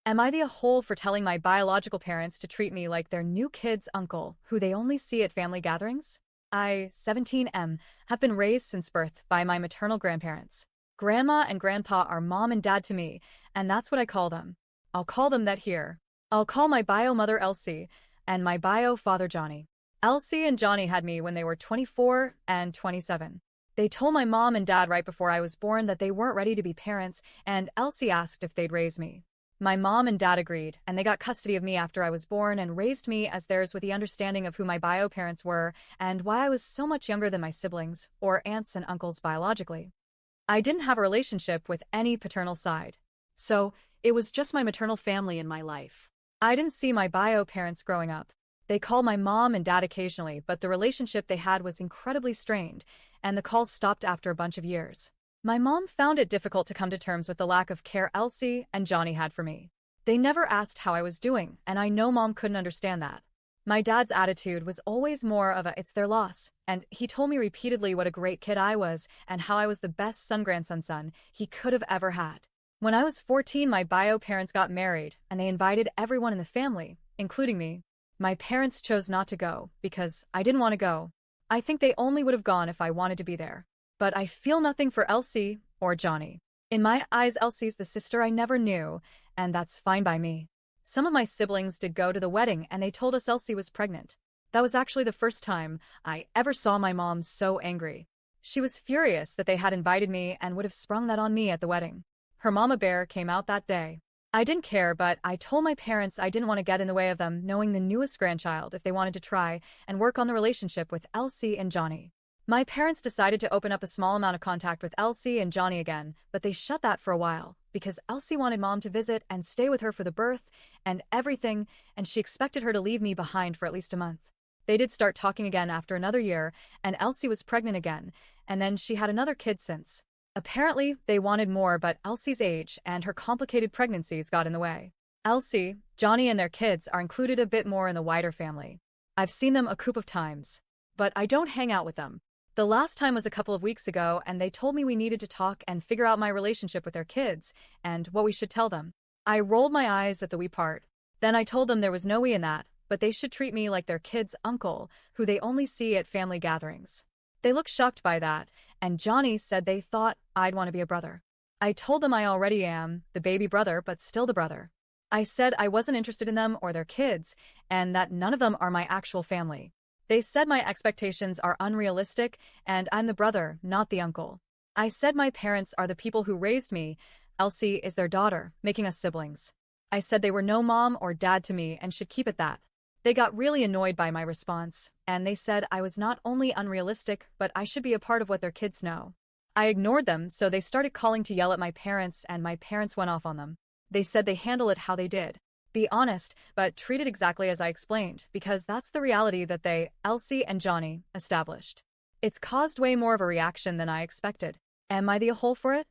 Am I the a-hole for telling my biological parents to treat me like their new kid's uncle, who they only see at family gatherings? I, 17M, have been raised since birth by my maternal grandparents. Grandma and grandpa are mom and dad to me, and that's what I call them. I'll call them that here. I'll call my bio mother Elsie and my bio father Johnny. Elsie and Johnny had me when they were 24 and 27. They told my mom and dad right before I was born that they weren't ready to be parents, and Elsie asked if they'd raise me. My mom and dad agreed, and they got custody of me after I was born and raised me as theirs with the understanding of who my bio parents were and why I was so much younger than my siblings, or aunts and uncles biologically. I didn't have a relationship with any paternal side. So, it was just my maternal family in my life. I didn't see my bio parents growing up. They called my mom and dad occasionally, but the relationship they had was incredibly strained, and the calls stopped after a bunch of years. My mom found it difficult to come to terms with the lack of care Elsie and Johnny had for me. They never asked how I was doing, and I know mom couldn't understand that. My dad's attitude was always more of a "it's their loss," and he told me repeatedly what a great kid I was and how I was the best son he could have ever had. When I was 14, my bio parents got married, and they invited everyone in the family, including me. My parents chose not to go because I didn't want to go. I think they only would have gone if I wanted to be there. But I feel nothing for Elsie or Johnny. In my eyes, Elsie's the sister I never knew, and that's fine by me. Some of my siblings did go to the wedding, and they told us Elsie was pregnant. That was actually the first time I ever saw my mom so angry. She was furious that they had invited me and would have sprung that on me at the wedding. Her mama bear came out that day. I didn't care, but I told my parents I didn't want to get in the way of them knowing the newest grandchild if they wanted to try and work on the relationship with Elsie and Johnny. My parents decided to open up a small amount of contact with Elsie and Johnny again, but they shut that for a while because Elsie wanted mom to visit and stay with her for the birth and everything, and she expected her to leave me behind for at least a month. They did start talking again after another year, and Elsie was pregnant again, and then she had another kid since. Apparently, they wanted more, but Elsie's age and her complicated pregnancies got in the way. Elsie, Johnny, and their kids are included a bit more in the wider family. I've seen them a couple of times, but I don't hang out with them. The last time was a couple of weeks ago, and they told me we needed to talk and figure out my relationship with their kids and what we should tell them. I rolled my eyes at the we part. Then I told them there was no we in that, but they should treat me like their kid's uncle, who they only see at family gatherings. They looked shocked by that, and Johnny said they thought I'd want to be a brother. I told them I already am, the baby brother, but still the brother. I said I wasn't interested in them or their kids, and that none of them are my actual family. They said my expectations are unrealistic, and I'm the brother, not the uncle. I said my parents are the people who raised me. Elsie is their daughter, making us siblings. I said they were no mom or dad to me and should keep it that. They got really annoyed by my response, and they said I was not only unrealistic, but I should be a part of what their kids know. I ignored them, so they started calling to yell at my parents, and my parents went off on them. They said they handle it how they did. Be honest, but treat it exactly as I explained, because that's the reality that they, Elsie and Johnny, established. It's caused way more of a reaction than I expected. Am I the a-hole for it?